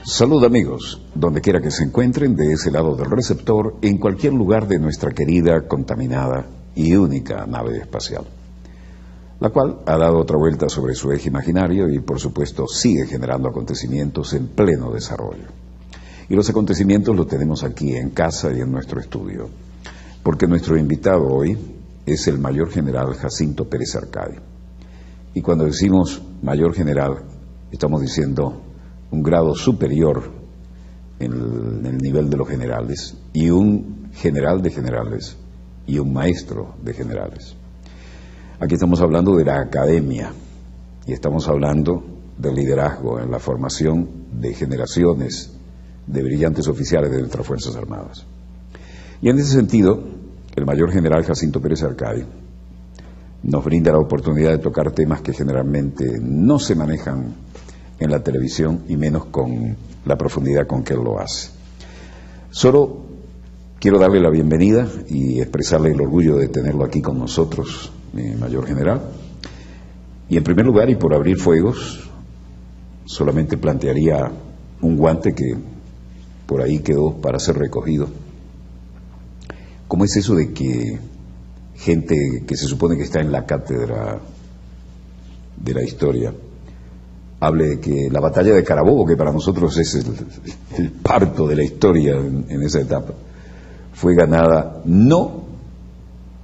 Salud amigos, donde quiera que se encuentren de ese lado del receptor, en cualquier lugar de nuestra querida, contaminada y única nave espacial, la cual ha dado otra vuelta sobre su eje imaginario y por supuesto sigue generando acontecimientos en pleno desarrollo. Y los acontecimientos los tenemos aquí en casa y en nuestro estudio, porque nuestro invitado hoy es el mayor general Jacinto Pérez Arcadi. Y cuando decimos mayor general, estamos diciendo un grado superior en el nivel de los generales, y un general de generales, y un maestro de generales. Aquí estamos hablando de la academia, y estamos hablando del liderazgo en la formación de generaciones de brillantes oficiales de nuestras Fuerzas Armadas. Y en ese sentido, el mayor general Jacinto Pérez Arcadi nos brinda la oportunidad de tocar temas que generalmente no se manejan en la televisión y menos con la profundidad con que él lo hace. Solo quiero darle la bienvenida y expresarle el orgullo de tenerlo aquí con nosotros, mi mayor general. Y en primer lugar, y por abrir fuegos, solamente plantearía un guante que por ahí quedó para ser recogido. ¿Cómo es eso de que gente que se supone que está en la cátedra de la historia hable de que la batalla de Carabobo, que para nosotros es el parto de la historia en esa etapa, fue ganada no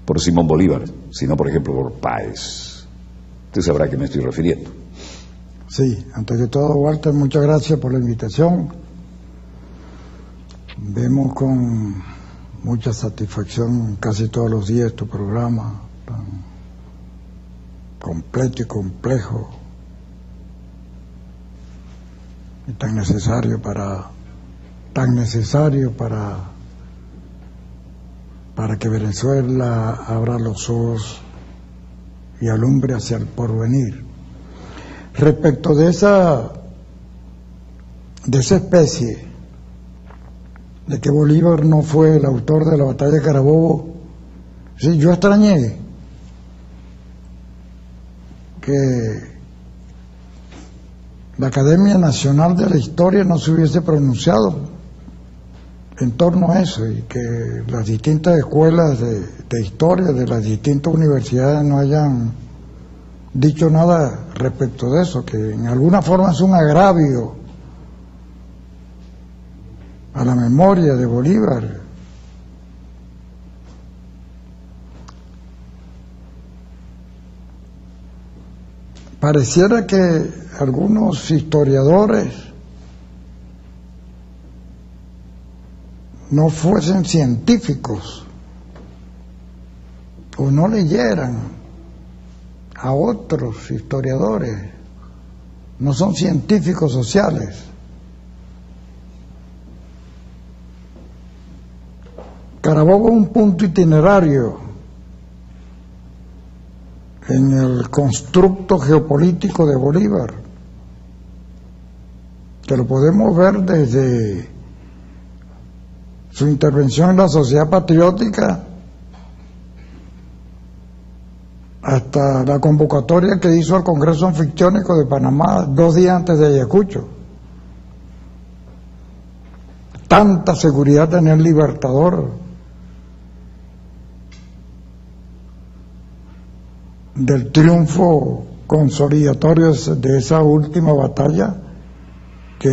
por Simón Bolívar, sino por ejemplo por Páez? Usted sabrá a qué me estoy refiriendo. Sí, antes que todo, Walter, muchas gracias por la invitación. Vemos con mucha satisfacción casi todos los días tu programa tan completo y complejo, y tan necesario para que Venezuela abra los ojos y alumbre hacia el porvenir. Respecto de esa especie de que Bolívar no fue el autor de la batalla de Carabobo, sí, yo extrañé que la Academia Nacional de la Historia no se hubiese pronunciado en torno a eso, y que las distintas escuelas de historia de las distintas universidades no hayan dicho nada respecto de eso, que en alguna forma es un agravio a la memoria de Bolívar. Pareciera que algunos historiadores no fuesen científicos o no leyeran a otros historiadores, no son científicos sociales. Carabobo es un punto itinerario en el constructo geopolítico de Bolívar, que lo podemos ver desde su intervención en la sociedad patriótica hasta la convocatoria que hizo al Congreso Anfictiónico de Panamá 2 días antes de Ayacucho. Tanta seguridad tenía el Libertador del triunfo consolidatorio de esa última batalla, que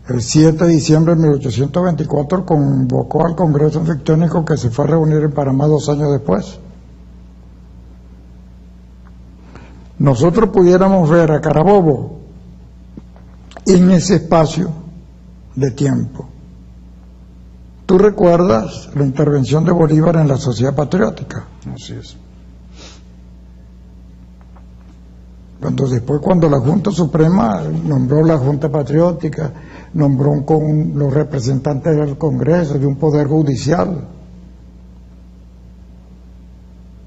el 7 de diciembre de 1824 convocó al Congreso Anfictiónico, que se fue a reunir en Panamá 2 años después. Nosotros pudiéramos ver a Carabobo en ese espacio de tiempo. ¿Tú recuerdas la intervención de Bolívar en la sociedad patriótica? Así es. Cuando la Junta Suprema nombró la Junta Patriótica, nombró con los representantes del Congreso, de un poder judicial.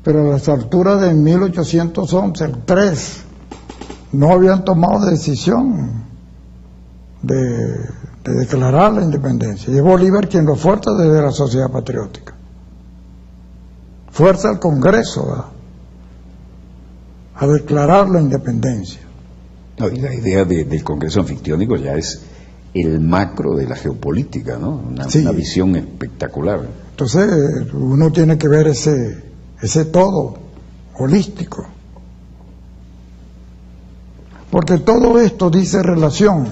pero a las alturas de 1811, el 3, no habían tomado decisión de declarar la independencia. Y es Bolívar quien lo fuerza desde la Sociedad Patriótica. Fuerza al Congreso a declarar la independencia. No, y la idea del Congreso anfictiónico ya es el macro de la geopolítica, ¿no? Una visión espectacular. Entonces uno tiene que ver ese todo holístico, porque todo esto dice relación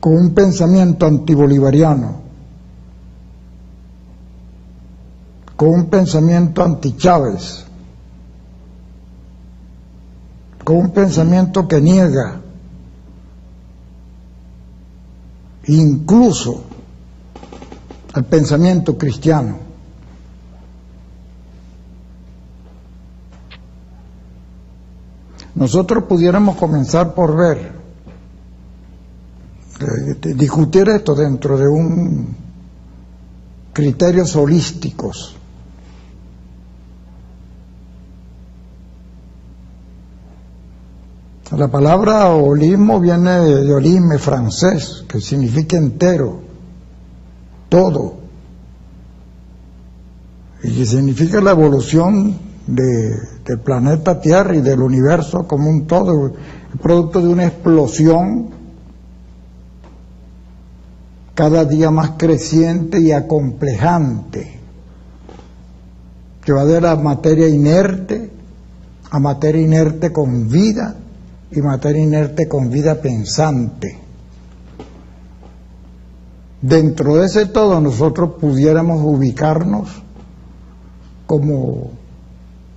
con un pensamiento antibolivariano, con un pensamiento anti-Chávez, con un pensamiento que niega incluso el pensamiento cristiano. Nosotros pudiéramos comenzar por discutir esto dentro de un criterios holísticos. La palabra holismo viene de holisme francés, que significa entero, todo, y que significa la evolución del planeta Tierra y del universo como un todo, el producto de una explosión cada día más creciente y acomplejante, que va de la materia inerte a materia inerte con vida y materia inerte con vida pensante. Dentro de ese todo nosotros pudiéramos ubicarnos como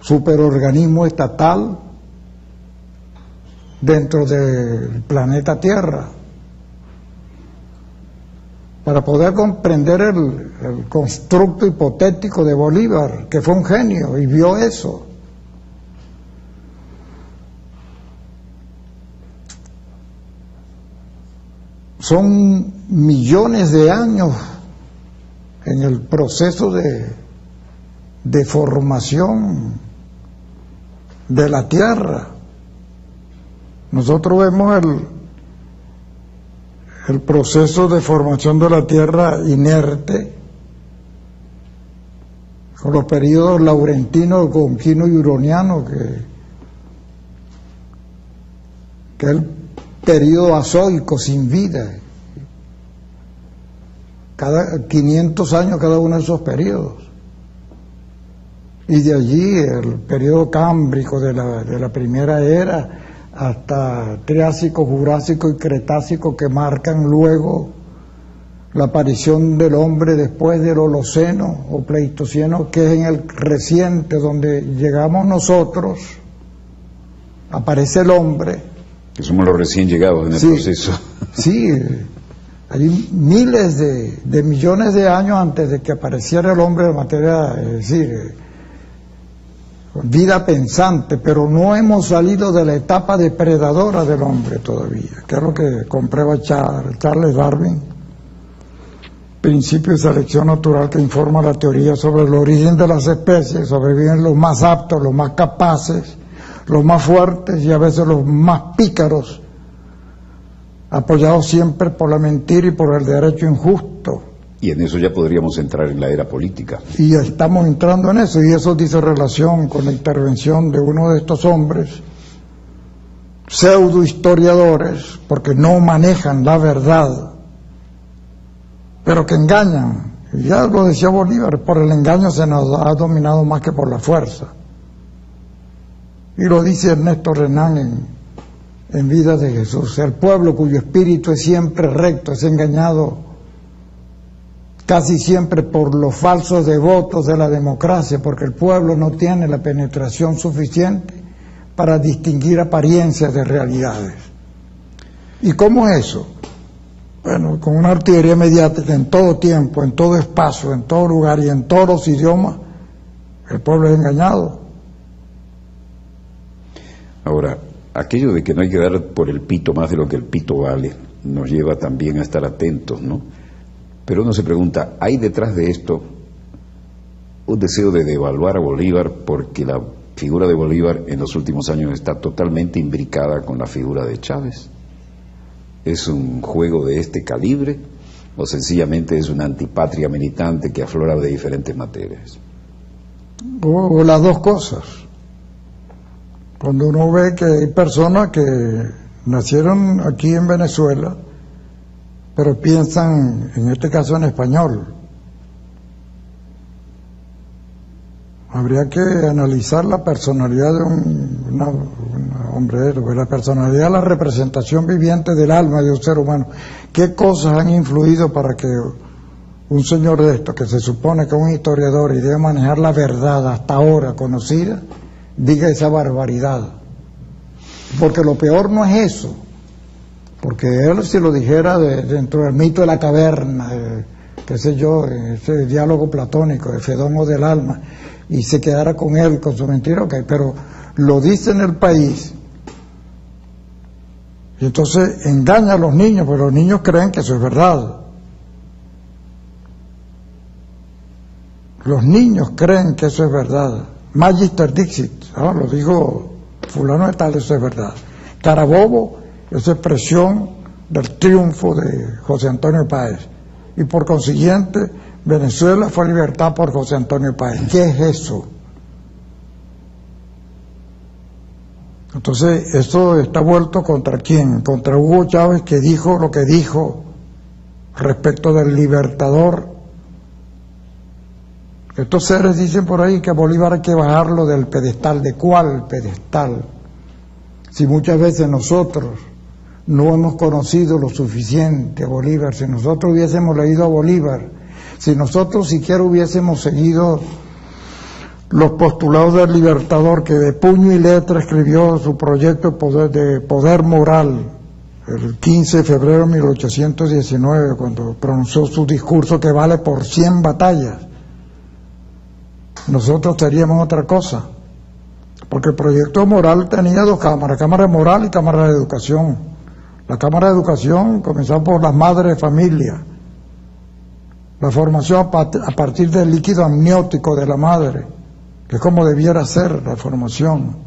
superorganismo estatal dentro del planeta Tierra, para poder comprender el constructo hipotético de Bolívar, que fue un genio y vio eso. Son millones de años en el proceso de formación de la Tierra. Nosotros vemos el proceso de formación de la Tierra inerte, con los periodos laurentino, conquino y huroniano, que es el periodo azoico sin vida. Cada 500 años cada uno de esos periodos. Y de allí el periodo cámbrico de la primera era hasta Triásico, Jurásico y Cretácico, que marcan luego la aparición del hombre después del Holoceno o Pleistoceno, que es en el reciente, donde llegamos nosotros, aparece el hombre. Que somos los recién llegados en el proceso. Sí, hay miles de millones de años antes de que apareciera el hombre de materia, es decir, vida pensante, pero no hemos salido de la etapa depredadora del hombre todavía, que es lo que comprueba Charles Darwin, principio de selección natural, que informa la teoría sobre el origen de las especies. Sobreviven los más aptos, los más capaces, los más fuertes y a veces los más pícaros, apoyados siempre por la mentira y por el derecho injusto. Y en eso ya podríamos entrar en la era política. Y ya estamos entrando en eso, y eso dice relación con la intervención de uno de estos hombres, pseudo historiadores, porque no manejan la verdad, pero que engañan. Y ya lo decía Bolívar, por el engaño se nos ha dominado más que por la fuerza. Y lo dice Ernesto Renan en Vida de Jesús: el pueblo cuyo espíritu es siempre recto es engañado casi siempre por los falsos devotos de la democracia, porque el pueblo no tiene la penetración suficiente para distinguir apariencias de realidades. ¿Y cómo es eso? Bueno, con una artillería mediática en todo tiempo, en todo espacio, en todo lugar y en todos los idiomas, el pueblo es engañado. Ahora, aquello de que no hay que dar por el pito más de lo que el pito vale, nos lleva también a estar atentos, ¿no? Pero uno se pregunta, ¿hay detrás de esto un deseo de devaluar a Bolívar porque la figura de Bolívar en los últimos años está totalmente imbricada con la figura de Chávez? ¿Es un juego de este calibre o sencillamente es una antipatria militante que aflora de diferentes materias? O las dos cosas. Cuando uno ve que hay personas que nacieron aquí en Venezuela, pero piensan, en este caso, en español, habría que analizar la personalidad de un hombre, la personalidad, la representación viviente del alma de un ser humano. ¿Qué cosas han influido para que un señor de esto, que se supone que es un historiador y debe manejar la verdad hasta ahora conocida, diga esa barbaridad? Porque lo peor no es eso, porque él, si lo dijera dentro del mito de la caverna, qué sé yo, ese diálogo platónico de Fedón o del alma, y se quedara con él, con su mentira, ok, pero lo dice en el país, y entonces engaña a los niños, pero los niños creen que eso es verdad. Los niños creen que eso es verdad. Magister Dixit, lo dijo fulano de tal, eso es verdad. Carabobo es expresión del triunfo de José Antonio Páez, y por consiguiente Venezuela fue libertad por José Antonio Páez. ¿Qué es eso? Entonces, esto está vuelto ¿contra quién? Contra Hugo Chávez, que dijo lo que dijo respecto del Libertador. Estos seres dicen por ahí que a Bolívar hay que bajarlo del pedestal. ¿De cuál pedestal? Si muchas veces nosotros no hemos conocido lo suficiente a Bolívar, si nosotros hubiésemos leído a Bolívar, si nosotros siquiera hubiésemos seguido los postulados del Libertador, que de puño y letra escribió su proyecto de poder moral el 15 de febrero de 1819, cuando pronunció su discurso que vale por 100 batallas, nosotros seríamos otra cosa, porque el proyecto moral tenía dos cámaras, cámara moral y cámara de educación. La cámara de educación comenzó por las madres de familia, la formación a partir del líquido amniótico de la madre, que es como debiera ser la formación,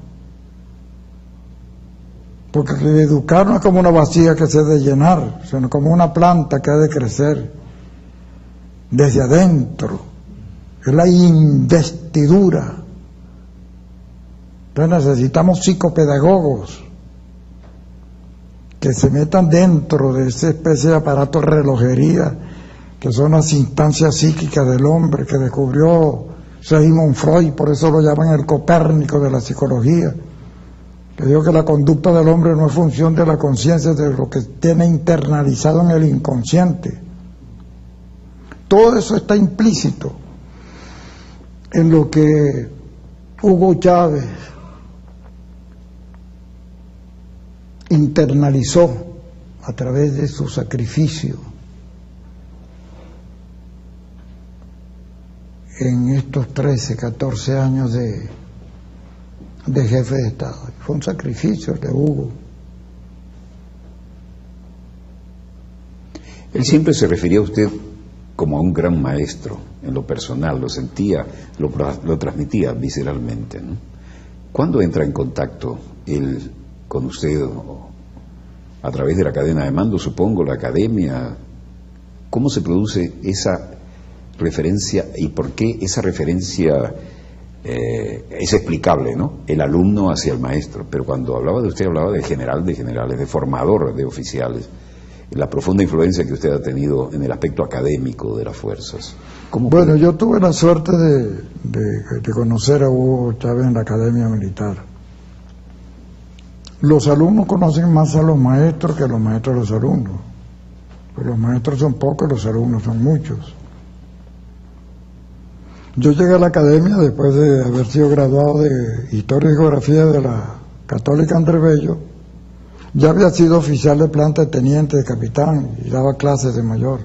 porque educar no es como una vasija que se ha de llenar, sino como una planta que ha de crecer desde adentro. Es la investidura. Entonces necesitamos psicopedagogos que se metan dentro de esa especie de aparato de relojería que son las instancias psíquicas del hombre que descubrió Sigmund Freud, por eso lo llaman el Copérnico de la psicología, que dijo que la conducta del hombre no es función de la conciencia, de lo que tiene internalizado en el inconsciente. Todo eso está implícito en lo que Hugo Chávez internalizó a través de su sacrificio en estos 13, 14 años de jefe de Estado. Fue un sacrificio de Hugo. Él siempre se refería a usted como a un gran maestro, en lo personal, lo sentía, lo transmitía visceralmente, ¿no? ¿Cuándo entra en contacto él con usted? A través de la cadena de mando, supongo, la academia. ¿Cómo se produce esa referencia y por qué esa referencia es explicable, ¿no? El alumno hacia el maestro, pero cuando hablaba de usted hablaba de general de generales, de formador de oficiales, la profunda influencia que usted ha tenido en el aspecto académico de las fuerzas. Bueno, yo tuve la suerte de conocer a Hugo Chávez en la Academia Militar. Los alumnos conocen más a los maestros que los maestros a los alumnos. Pues los maestros son pocos, los alumnos son muchos. Yo llegué a la academia después de haber sido graduado de Historia y Geografía de la Católica Andrés Bello. Ya había sido oficial de planta, de teniente, de capitán, y daba clases de mayor.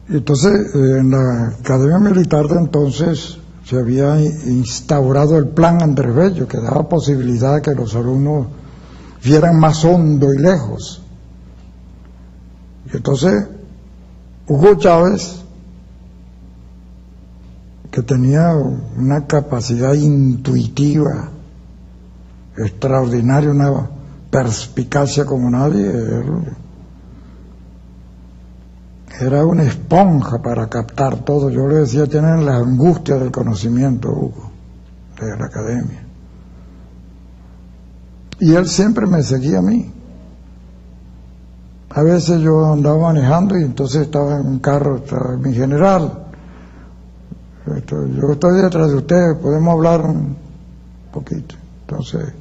Y entonces, en la Academia Militar de entonces, se había instaurado el Plan Andrés Bello, que daba posibilidad de que los alumnos vieran más hondo y lejos. Entonces, Hugo Chávez, que tenía una capacidad intuitiva extraordinaria, una perspicacia como nadie, era una esponja para captar todo. Yo le decía, tienen la angustia del conocimiento, Hugo, de la academia. Y él siempre me seguía a mí. A veces yo andaba manejando y entonces estaba en un carro, estaba mi general, yo estoy detrás de ustedes, podemos hablar un poquito. Entonces,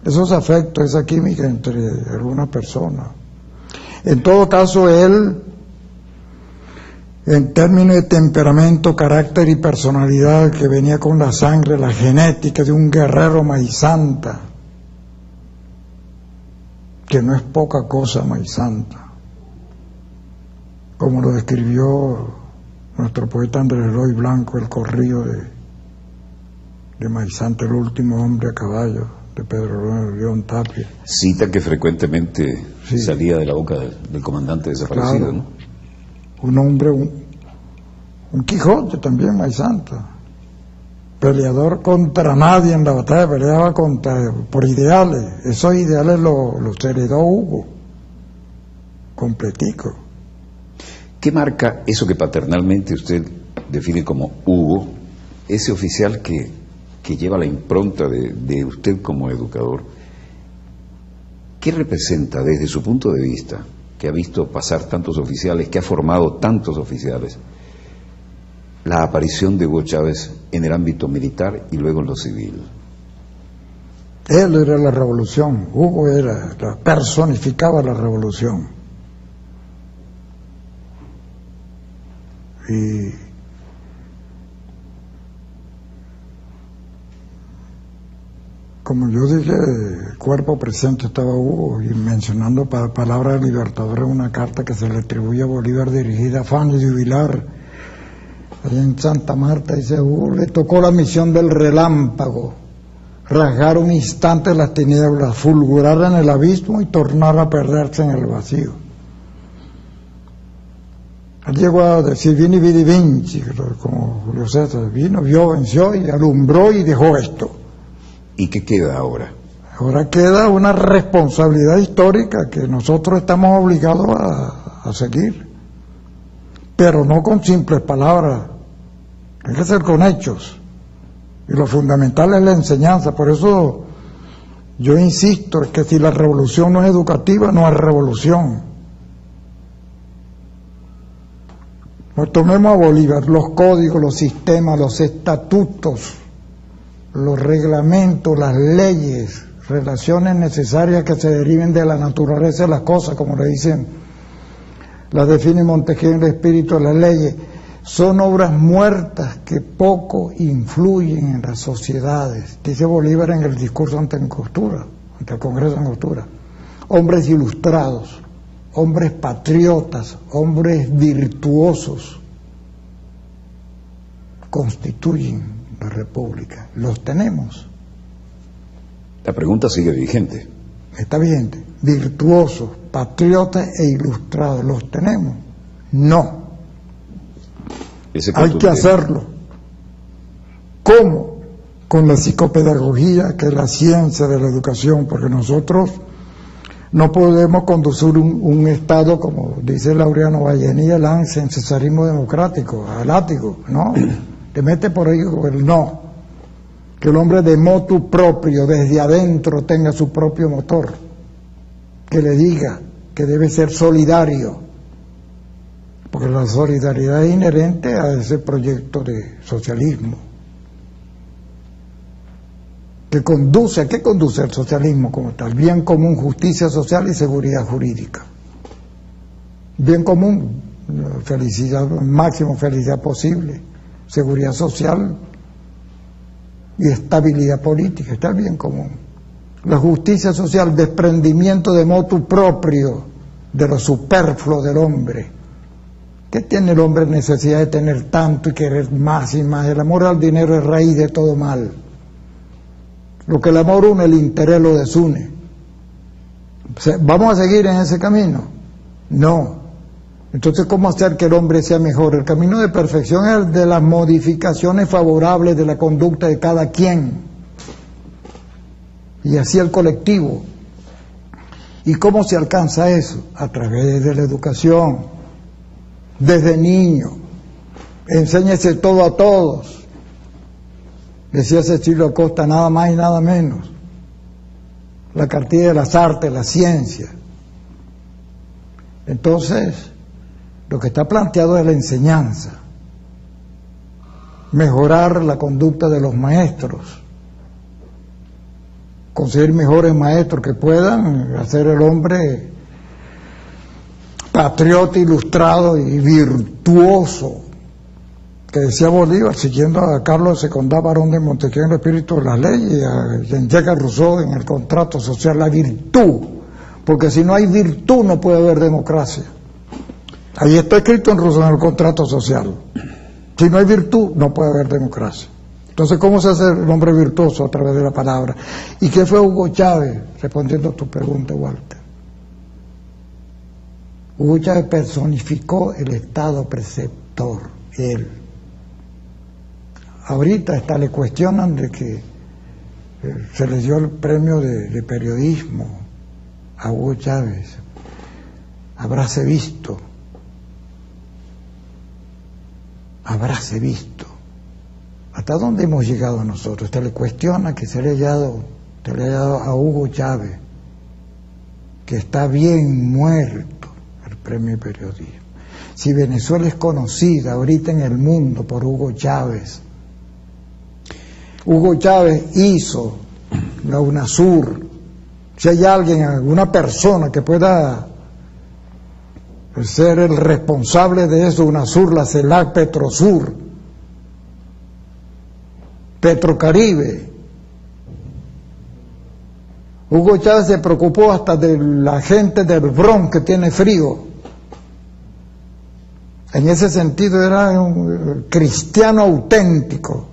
esos afectos, esa química entre algunas personas. En todo caso, él, en términos de temperamento, carácter y personalidad, que venía con la sangre, la genética de un guerrero maizanta, que no es poca cosa maizanta, como lo describió nuestro poeta Andrés Eloy Blanco, el corrido de Maizanta, el último hombre a caballo, de Pedro León Tapia. Cita que frecuentemente salía de la boca del comandante desaparecido, claro, ¿no? Un hombre, un Quijote también, Maizanta, peleador contra nadie en la batalla, peleaba por ideales. Esos ideales los heredó Hugo, completico. ¿Qué marca eso que paternalmente usted define como Hugo, ese oficial que lleva la impronta de usted como educador? ¿Qué representa desde su punto de vista, que ha visto pasar tantos oficiales, que ha formado tantos oficiales, la aparición de Hugo Chávez en el ámbito militar y luego en lo civil? Él era la revolución, Hugo personificaba la revolución. Y como yo dije, cuerpo presente estaba Hugo, y mencionando palabra de Libertador en una carta que se le atribuye a Bolívar dirigida a Fanny de Vilar, allá en Santa Marta, dice: Hugo le tocó la misión del relámpago, rasgar un instante las tinieblas, fulgurar en el abismo y tornar a perderse en el vacío. Él llegó a decir vini vidi vinci, como Julio César, vino, vio, venció y alumbró y dejó esto. ¿Y qué queda ahora? Ahora queda una responsabilidad histórica que nosotros estamos obligados a seguir, pero no con simples palabras, hay que ser con hechos, y lo fundamental es la enseñanza. Por eso yo insisto, es que si la revolución no es educativa, no es revolución. Pues tomemos a Bolívar, los códigos, los sistemas, los estatutos, los reglamentos, las leyes, relaciones necesarias que se deriven de la naturaleza de las cosas, como le dicen, las define Montesquieu en el espíritu de las leyes, son obras muertas que poco influyen en las sociedades, dice Bolívar en el discurso ante el Congreso de Angostura. Hombres ilustrados, hombres patriotas, hombres virtuosos constituyen la República. ¿Los tenemos? La pregunta sigue vigente. Está vigente. Virtuosos, patriotas e ilustrados, ¿los tenemos? No. Hay que hacerlo. ¿Cómo? Con la psicopedagogía, que es la ciencia de la educación, porque nosotros no podemos conducir un Estado, como dice Laureano Vallenilla, lance en cesarismo democrático, a látigo, no, te mete por ahí con el no, que el hombre de motu propio, desde adentro, tenga su propio motor, que le diga que debe ser solidario, porque la solidaridad es inherente a ese proyecto de socialismo, que conduce, ¿a qué conduce el socialismo como tal? Bien común, justicia social y seguridad jurídica. Bien común, felicidad, máximo felicidad posible, seguridad social y estabilidad política, está el bien común. La justicia social, desprendimiento de motu propio, de lo superfluo del hombre. ¿Qué tiene el hombre necesidad de tener tanto y querer más y más? El amor al dinero es raíz de todo mal. Lo que el amor une, el interés lo desune. ¿Vamos a seguir en ese camino? No. Entonces, ¿cómo hacer que el hombre sea mejor? El camino de perfección es el de las modificaciones favorables de la conducta de cada quien, y así el colectivo. ¿Y cómo se alcanza eso? A través de la educación, desde niño. Enséñese todo a todos, decía Cecilio Acosta, nada más y nada menos. La cartilla de las artes, la ciencia. Entonces, lo que está planteado es la enseñanza, mejorar la conducta de los maestros, conseguir mejores maestros que puedan hacer el hombre patriota, ilustrado y virtuoso, que decía Bolívar, siguiendo a Carlos II Barón de Montesquieu en el espíritu de las leyes, y a Jean-Jacques Rousseau en el contrato social, la virtud, porque si no hay virtud no puede haber democracia. Ahí está escrito en Rousseau en el contrato social. Si no hay virtud no puede haber democracia. Entonces, ¿cómo se hace el hombre virtuoso? A través de la palabra. ¿Y qué fue Hugo Chávez? Respondiendo a tu pregunta, Walter. Hugo Chávez personificó el Estado preceptor, él. Ahorita hasta le cuestionan de que se le dio el premio de periodismo a Hugo Chávez. Habráse visto. Habráse visto. ¿Hasta dónde hemos llegado nosotros? Se le cuestiona que se le haya dado a Hugo Chávez, que está bien muerto, el premio de periodismo. Si Venezuela es conocida ahorita en el mundo por Hugo Chávez, Hugo Chávez hizo la UNASUR. Si hay alguien, alguna persona que pueda ser el responsable de eso, UNASUR, la CELAC, Petrosur, Petrocaribe. Hugo Chávez se preocupó hasta de la gente del Bronx que tiene frío. En ese sentido era un cristiano auténtico,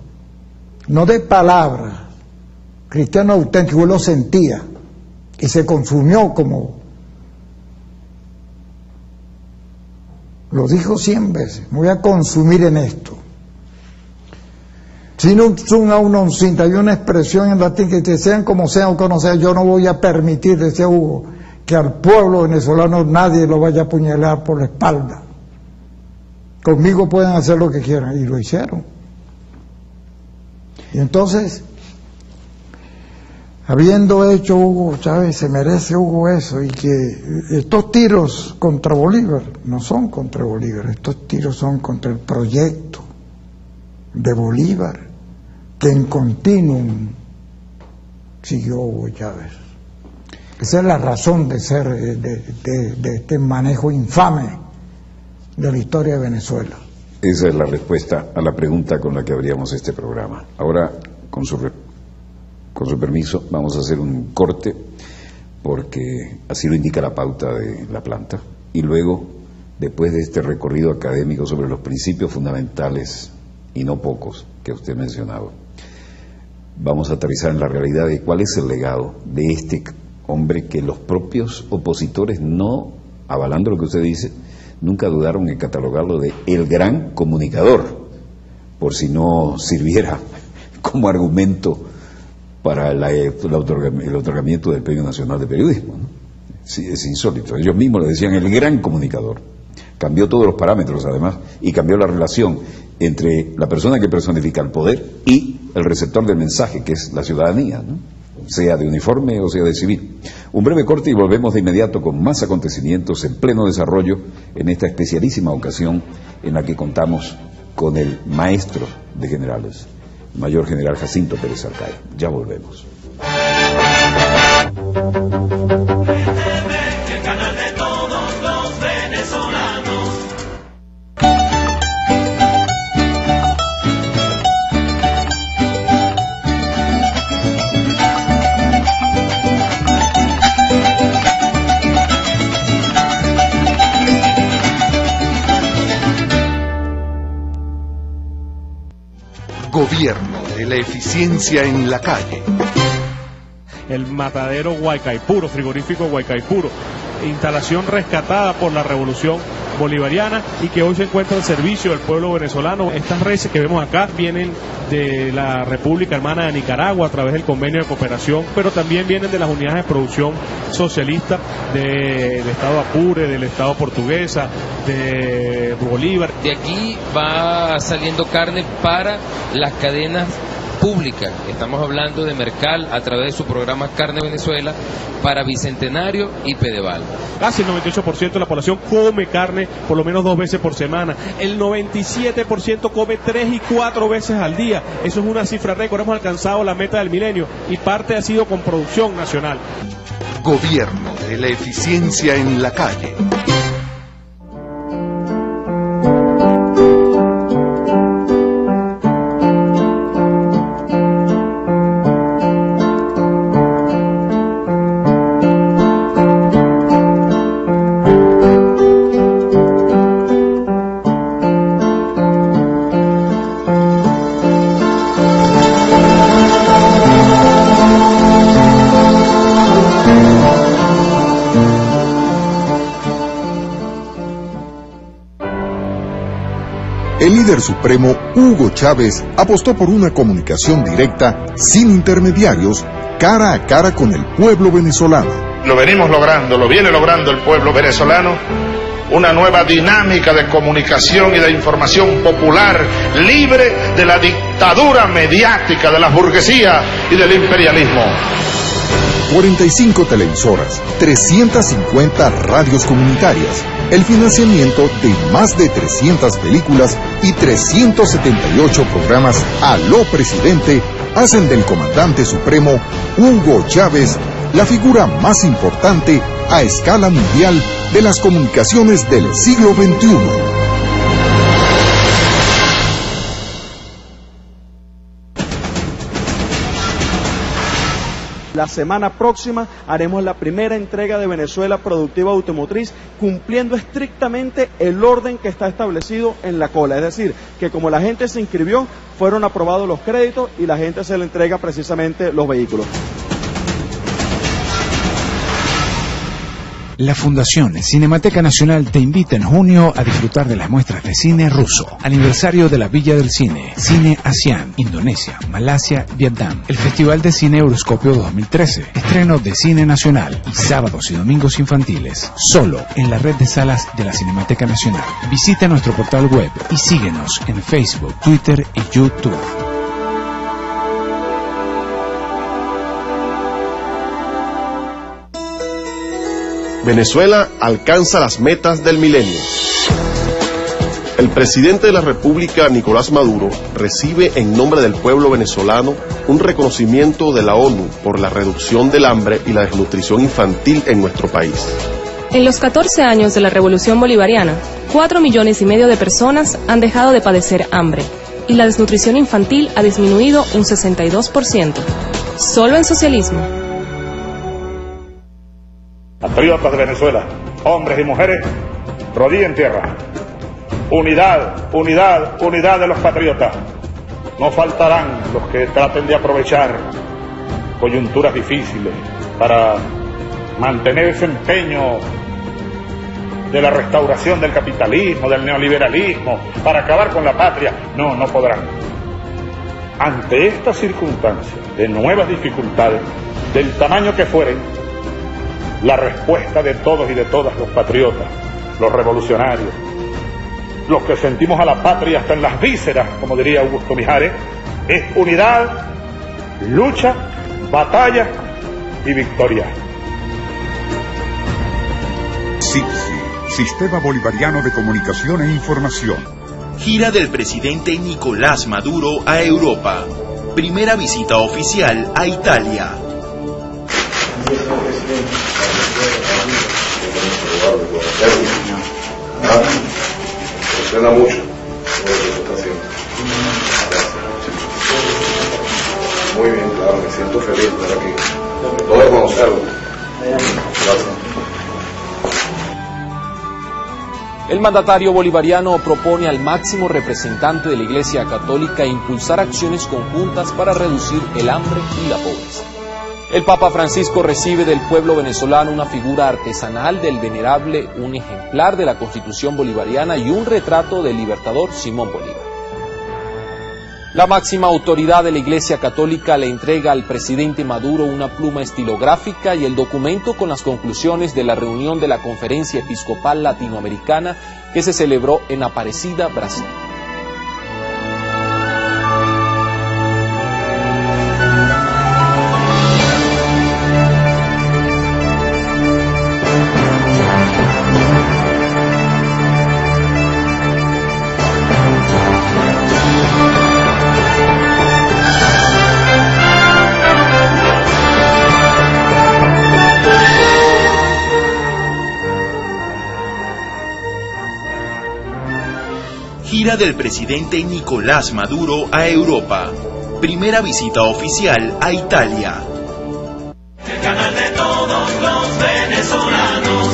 no de palabras, cristiano auténtico. Él lo sentía y se consumió, como lo dijo 100 veces, me voy a consumir en esto. Sinum sum aunum sint, hay una expresión en latín que dice, sean como sean o que no sean, yo no voy a permitir, decía Hugo, que al pueblo venezolano nadie lo vaya a apuñalar por la espalda. Conmigo pueden hacer lo que quieran, y lo hicieron. Y entonces, habiendo hecho Hugo Chávez, se merece Hugo eso, y que estos tiros contra Bolívar no son contra Bolívar, estos tiros son contra el proyecto de Bolívar, que en continuum siguió Hugo Chávez. Esa es la razón de ser de este manejo infame de la historia de Venezuela. Esa es la respuesta a la pregunta con la que abríamos este programa. Ahora, con su permiso, vamos a hacer un corte, porque así lo indica la pauta de la planta, y luego, después de este recorrido académico sobre los principios fundamentales, y no pocos, que usted mencionaba, vamos a aterrizar en la realidad de cuál es el legado de este hombre que los propios opositores, no avalando lo que usted dice, nunca dudaron en catalogarlo de el gran comunicador, por si no sirviera como argumento para el otorgamiento del Premio Nacional de Periodismo, ¿no? Sí, es insólito. Ellos mismos le decían el gran comunicador. Cambió todos los parámetros, además, y cambió la relación entre la persona que personifica el poder y el receptor del mensaje, que es la ciudadanía, ¿no? Sea de uniforme o sea de civil. Un breve corte y volvemos de inmediato con más acontecimientos en pleno desarrollo en esta especialísima ocasión en la que contamos con el maestro de generales, Mayor General Jacinto Pérez Arcay. Ya volvemos. El canal de todos los venezolanos. Gobierno de la eficiencia en la calle. El matadero Guaycaipuro, frigorífico Guaycaipuro, instalación rescatada por la revolución Bolivariana y que hoy se encuentra al servicio del pueblo venezolano. Estas reses que vemos acá vienen de la República Hermana de Nicaragua a través del convenio de cooperación, pero también vienen de las unidades de producción socialista del Estado Apure, del Estado Portuguesa, de Bolívar. De aquí va saliendo carne para las cadenas públicas. Estamos hablando de Mercal a través de su programa Carne Venezuela para Bicentenario y Pedeval. Casi el 98% de la población come carne por lo menos 2 veces por semana. El 97% come 3 y 4 veces al día. Eso es una cifra récord. Hemos alcanzado la meta del milenio y parte ha sido con producción nacional. Gobierno de la eficiencia en la calle. El líder supremo, Hugo Chávez, apostó por una comunicación directa, sin intermediarios, cara a cara con el pueblo venezolano. Lo venimos logrando, lo viene logrando el pueblo venezolano, una nueva dinámica de comunicación y de información popular, libre de la dictadura mediática de la burguesía y del imperialismo. 45 televisoras, 350 radios comunitarias, el financiamiento de más de 300 películas y 378 programas Aló Presidente hacen del comandante supremo Hugo Chávez la figura más importante a escala mundial de las comunicaciones del siglo XXI. La semana próxima haremos la primera entrega de Venezuela Productiva Automotriz, cumpliendo estrictamente el orden que está establecido en la cola. Es decir, que como la gente se inscribió, fueron aprobados los créditos y la gente se le entrega precisamente los vehículos. La Fundación Cinemateca Nacional te invita en junio a disfrutar de las muestras de cine ruso. Aniversario de la Villa del Cine, Cine ASEAN, Indonesia, Malasia, Vietnam. El Festival de Cine Euroscopio 2013. Estreno de cine nacional y sábados y domingos infantiles. Solo en la red de salas de la Cinemateca Nacional. Visita nuestro portal web y síguenos en Facebook, Twitter y YouTube. Venezuela alcanza las metas del milenio. El presidente de la República, Nicolás Maduro, recibe en nombre del pueblo venezolano un reconocimiento de la ONU por la reducción del hambre y la desnutrición infantil en nuestro país. En los 14 años de la Revolución Bolivariana, 4,5 millones de personas han dejado de padecer hambre y la desnutrición infantil ha disminuido un 62%. Solo en socialismo. Patriotas de Venezuela, hombres y mujeres, rodilla en tierra. Unidad, unidad, unidad de los patriotas. No faltarán los que traten de aprovechar coyunturas difíciles para mantener ese empeño de la restauración del capitalismo, del neoliberalismo, para acabar con la patria. No, no podrán. Ante estas circunstancias de nuevas dificultades, del tamaño que fueren, la respuesta de todos y de todas los patriotas, los revolucionarios, los que sentimos a la patria hasta en las vísceras, como diría Augusto Mijares, es unidad, lucha, batalla y victoria. SIGSI, Sistema Bolivariano de Comunicación e Información. Gira del presidente Nicolás Maduro a Europa. Primera visita oficial a Italia. Emociona mucho todo lo que se está haciendo. Muy bien, claro, me siento feliz de estar aquí. Todo de conocerlo. Gracias. El mandatario bolivariano propone al máximo representante de la Iglesia Católica impulsar acciones conjuntas para reducir el hambre y la pobreza. El Papa Francisco recibe del pueblo venezolano una figura artesanal del venerable, un ejemplar de la Constitución bolivariana y un retrato del libertador Simón Bolívar. La máxima autoridad de la Iglesia Católica le entrega al presidente Maduro una pluma estilográfica y el documento con las conclusiones de la reunión de la Conferencia Episcopal Latinoamericana que se celebró en Aparecida, Brasil. Gira del presidente Nicolás Maduro a Europa. Primera visita oficial a Italia. El canal de todos los venezolanos.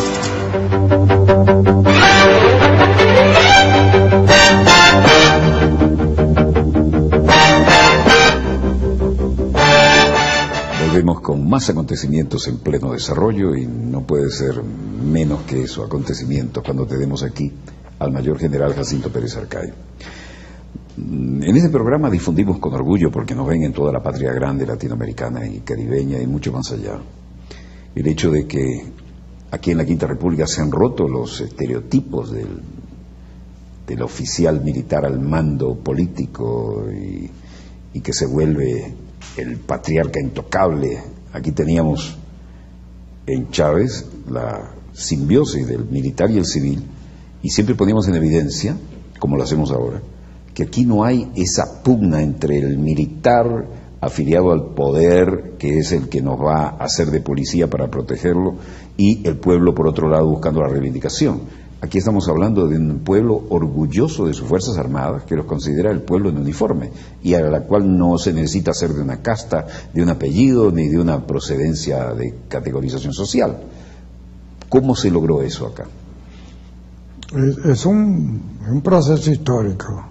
Volvemos con más acontecimientos en pleno desarrollo y no puede ser menos que eso, acontecimientos, cuando tenemos aquí al mayor general Jacinto Pérez Arcay. En este programa difundimos con orgullo, porque nos ven en toda la patria grande latinoamericana y caribeña y mucho más allá, el hecho de que aquí en la Quinta República se han roto los estereotipos del oficial militar al mando político y que se vuelve el patriarca intocable. Aquí teníamos en Chávez la simbiosis del militar y el civil, y siempre poníamos en evidencia, como lo hacemos ahora, que aquí no hay esa pugna entre el militar afiliado al poder, que es el que nos va a hacer de policía para protegerlo, y el pueblo, por otro lado, buscando la reivindicación. Aquí estamos hablando de un pueblo orgulloso de sus Fuerzas Armadas, que los considera el pueblo en uniforme, y a la cual no se necesita ser de una casta, de un apellido, ni de una procedencia de categorización social. ¿Cómo se logró eso acá? Es un proceso histórico,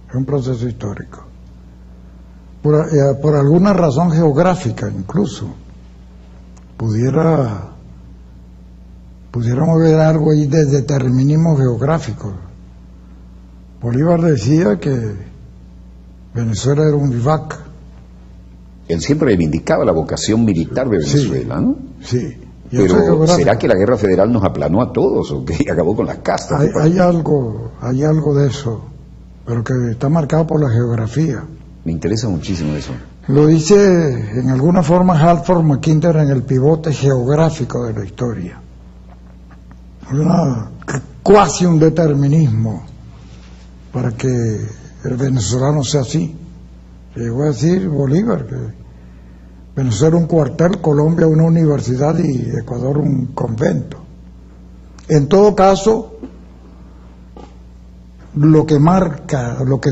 es un proceso histórico. Por alguna razón geográfica incluso, pudiéramos ver algo ahí de determinismo geográfico. Bolívar decía que Venezuela era un vivac. Él siempre reivindicaba la vocación militar de Venezuela, ¿no? Sí. Pero ¿será que la guerra federal nos aplanó a todos o que acabó con las castas? Hay algo de eso, pero que está marcado por la geografía. Me interesa muchísimo eso. Lo dice en alguna forma Halford Mackinder en El pivote geográfico de la historia. Cuasi un determinismo para que el venezolano sea así. Llegó a decir Bolívar que Venezuela un cuartel, Colombia una universidad y Ecuador un convento. En todo caso, lo que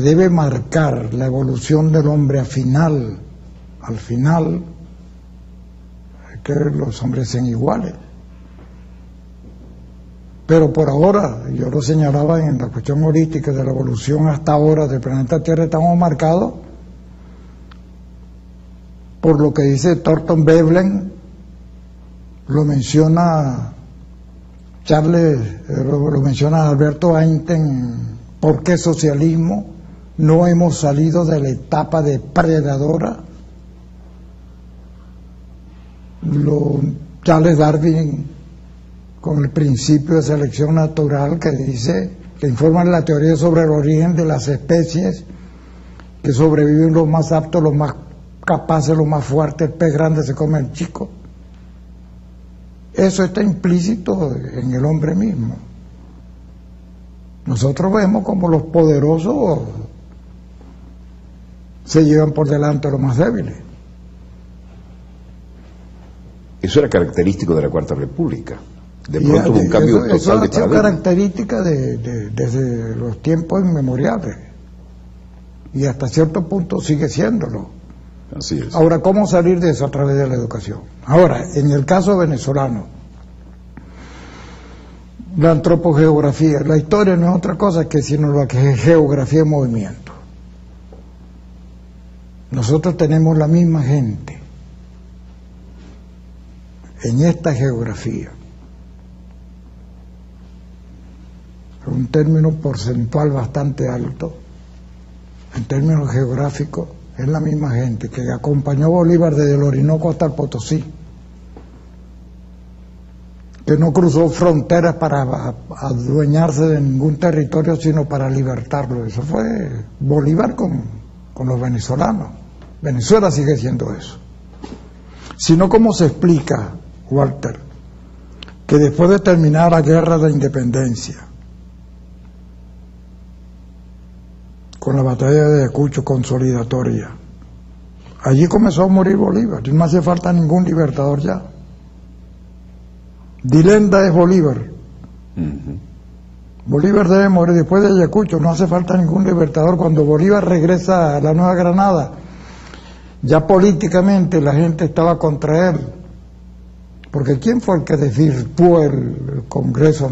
debe marcar la evolución del hombre al final, es que los hombres sean iguales. Pero por ahora, yo lo señalaba en la cuestión holística de la evolución hasta ahora del planeta Tierra, estamos marcados por lo que dice Thornton Veblen, lo menciona lo menciona Alberto Einstein. ¿Por qué socialismo? No hemos salido de la etapa depredadora. Charles Darwin, con el principio de selección natural que informa la teoría sobre el origen de las especies, que sobreviven los más aptos, los más capaces, los más fuertes, el pez grande se come el chico. Eso está implícito en el hombre mismo. Nosotros vemos como los poderosos se llevan por delante a los más débiles. Eso era característico de la Cuarta República. De pronto hubo un cambio total eso ha de sido paradigma. característica desde los tiempos inmemoriales. Y hasta cierto punto sigue siéndolo. Así es. Ahora, ¿cómo salir de eso? A través de la educación. Ahora, en el caso venezolano, la antropogeografía, la historia no es otra cosa que sino la que es geografía en movimiento. Nosotros tenemos la misma gente, en esta geografía. Un término porcentual bastante alto, en términos geográficos, es la misma gente que acompañó a Bolívar desde el Orinoco hasta el Potosí, que no cruzó fronteras para adueñarse de ningún territorio, sino para libertarlo. Eso fue Bolívar con los venezolanos. Venezuela sigue siendo eso. Sino, ¿cómo se explica, Walter, que después de terminar la guerra de independencia, con la batalla de Ayacucho consolidatoria, allí comenzó a morir Bolívar, y no hace falta ningún libertador ya? Dilenda es Bolívar. Bolívar debe morir después de Ayacucho, no hace falta ningún libertador. Cuando Bolívar regresa a la Nueva Granada, ya políticamente la gente estaba contra él, porque ¿quién fue el que desvirtuó el Congreso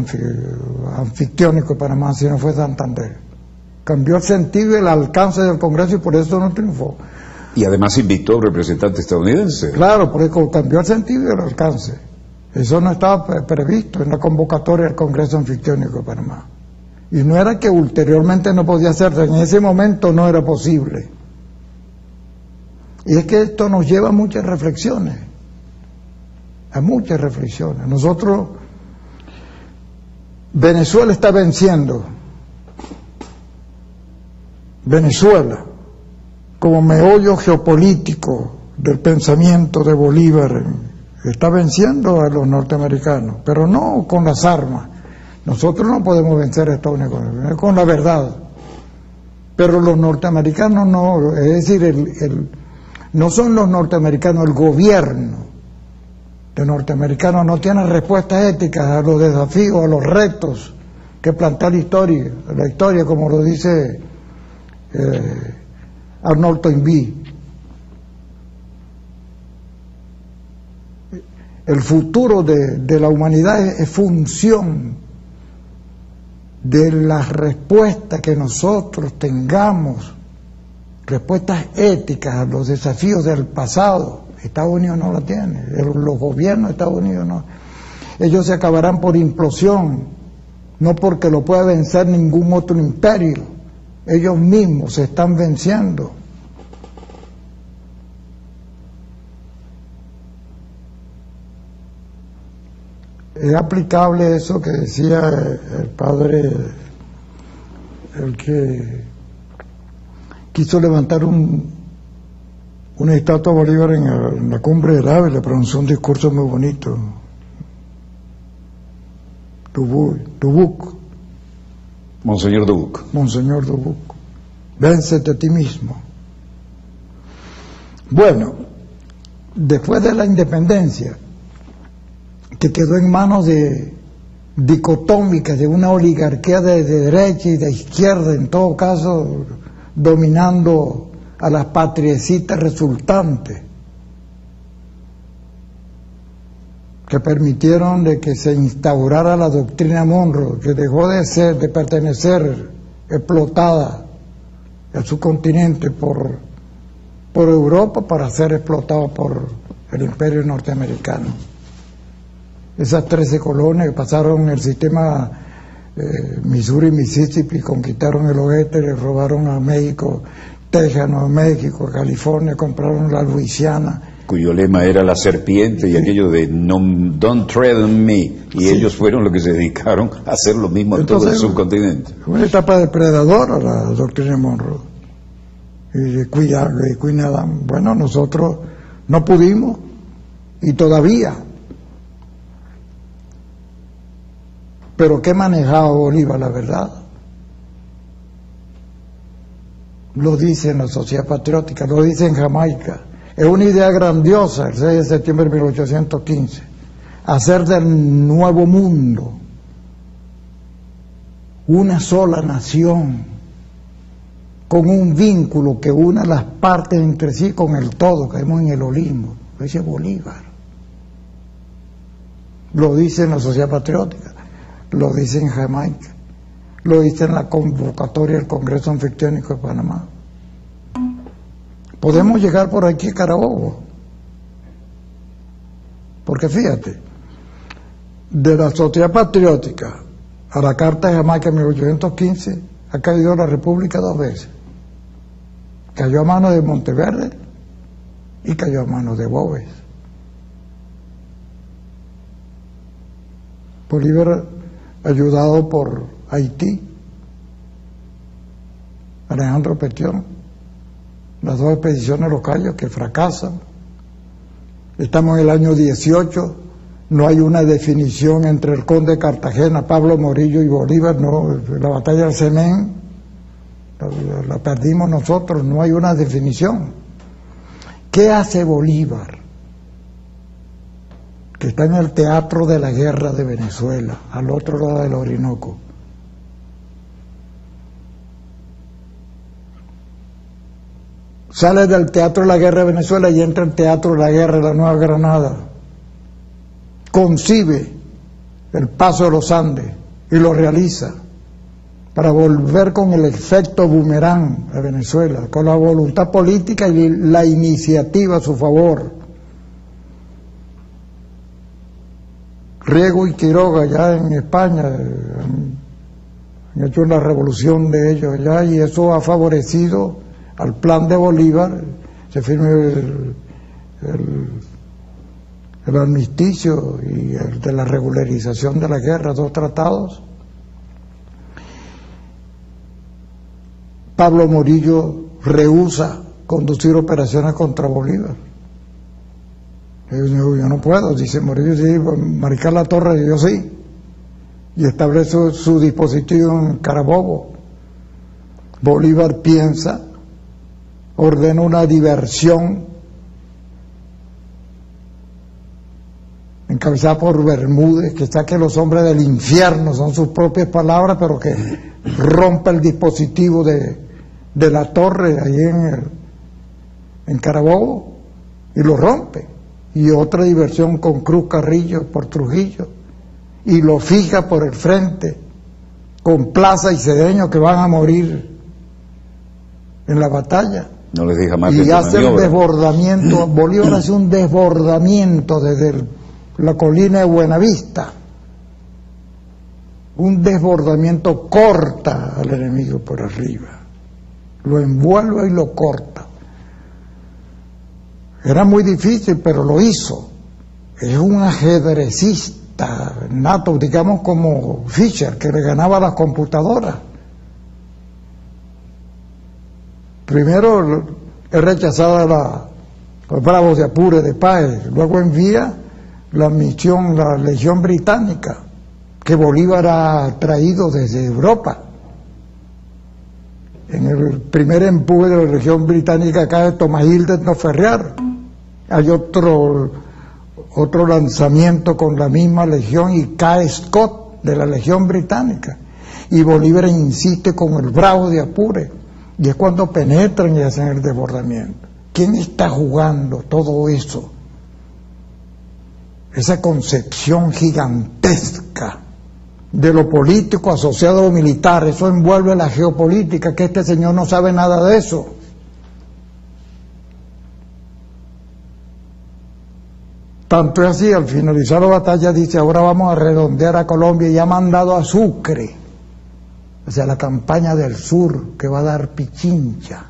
Anfictiónico de Panamá si no fue Santander? Cambió el sentido y el alcance del Congreso y por eso no triunfó. Y además invitó a un representante estadounidense. Claro, porque cambió el sentido y el alcance. Eso no estaba previsto en la convocatoria del Congreso Anfictiónico de Panamá. Y no era que ulteriormente no podía hacerse, en ese momento no era posible. Y es que esto nos lleva a muchas reflexiones. A muchas reflexiones. Nosotros, Venezuela está venciendo. Venezuela, como meollo geopolítico del pensamiento de Bolívar, está venciendo a los norteamericanos, pero no con las armas. Nosotros no podemos vencer a Estados Unidos con la verdad, pero los norteamericanos no, es decir, no son los norteamericanos, el gobierno de norteamericanos no tiene respuestas éticas a los desafíos, a los retos que plantea la historia, como lo dice Arnold Toynbee. El futuro de la humanidad es función de las respuestas que nosotros tengamos, respuestas éticas a los desafíos del pasado. Estados Unidos no la tiene, los gobiernos de Estados Unidos no. Ellos se acabarán por implosión, no porque lo pueda vencer ningún otro imperio. Ellos mismos se están venciendo. Es aplicable eso que decía el padre, el que quiso levantar una estatua a Bolívar en la cumbre del Ávila, le pronunció un discurso muy bonito. Dubuc. Monseñor Dubuc. Monseñor Dubuc. Véncete a ti mismo. Bueno, después de la independencia, que quedó en manos de dicotómicas de una oligarquía de derecha y de izquierda, en todo caso dominando a las patriecitas resultantes, que permitieron de que se instaurara la doctrina Monroe, que dejó de pertenecer explotada a su continente por Europa para ser explotada por el imperio norteamericano. Esas 13 colonias que pasaron el sistema Missouri y Mississippi, conquistaron el oeste, le robaron a México, Texas, Nuevo México, California, compraron la Luisiana. Cuyo lema era la serpiente y aquello de don't tread on me. Y sí, ellos fueron los que se dedicaron a hacer lo mismo en todo el subcontinente. Una etapa depredadora la doctrina Monroe. Y de Queen Adam. Bueno, nosotros no pudimos y todavía. Pero ¿qué manejaba Bolívar, la verdad? Lo dice en la Sociedad Patriótica, lo dice en Jamaica. Es una idea grandiosa, el 6 de septiembre de 1815, hacer del nuevo mundo una sola nación, con un vínculo que una las partes entre sí con el todo, caemos en el holismo. Lo dice Bolívar. Lo dice en la Sociedad Patriótica. Lo dice en Jamaica, lo dice en la convocatoria del Congreso Anfictiónico de Panamá. Podemos llegar por aquí a Carabobo. Porque fíjate, de la Sociedad Patriótica a la Carta de Jamaica en 1815 ha caído la República 2 veces. Cayó a manos de Monteverde y cayó a manos de Boves. Bolívar, ayudado por Haití, Alejandro Petión, las 2 expediciones a los Cayos que fracasan. Estamos en el año 18, no hay una definición entre el conde de Cartagena, Pablo Morillo y Bolívar, no, la batalla del Cemén la perdimos nosotros, no hay una definición. ¿Qué hace Bolívar? Que está en el teatro de la guerra de Venezuela, al otro lado del Orinoco. Sale del teatro de la guerra de Venezuela y entra al teatro de la guerra de la Nueva Granada. Concibe el paso de los Andes y lo realiza para volver con el efecto boomerang a Venezuela, con la voluntad política y la iniciativa a su favor. Riego y Quiroga ya en España han hecho una revolución de ellos allá, y eso ha favorecido al plan de Bolívar. Se firma el armisticio y el de la regularización de la guerra, 2 tratados. Pablo Morillo rehúsa conducir operaciones contra Bolívar. Yo no puedo, dice Morillo, sí, Mariscal Latorre, yo sí, y establece su dispositivo en Carabobo. Bolívar piensa, ordena una diversión encabezada por Bermúdez, que saque los hombres del infierno, son sus propias palabras, pero que rompa el dispositivo de la torre ahí en Carabobo, y lo rompe. Y otra diversión con Cruz Carrillo por Trujillo, y lo fija por el frente con Plaza y Cedeño, que van a morir en la batalla. No les deja más. Y hace un desbordamiento. Bolívar hace un desbordamiento desde la colina de Buenavista, un desbordamiento, corta al enemigo por arriba, lo envuelve y lo corta. Era muy difícil, pero lo hizo. Es un ajedrecista nato, digamos como Fischer, que le ganaba a las computadoras. Primero es rechazada los Bravos de Apure de Páez, luego envía la misión, la Legión Británica, que Bolívar ha traído desde Europa. En el primer empuje de la Legión Británica cae Tomás Hildes no Ferriar. Hay otro lanzamiento con la misma legión y cae Scott de la Legión Británica, y Bolívar insiste con el Bravo de Apure, y es cuando penetran y hacen el desbordamiento. ¿Quién está jugando todo eso? Esa concepción gigantesca de lo político asociado a lo militar, eso envuelve la geopolítica, que este señor no sabe nada de eso. Tanto es así, al finalizar la batalla dice: ahora vamos a redondear a Colombia, y ha mandado a Sucre, o sea, la campaña del sur, que va a dar Pichincha.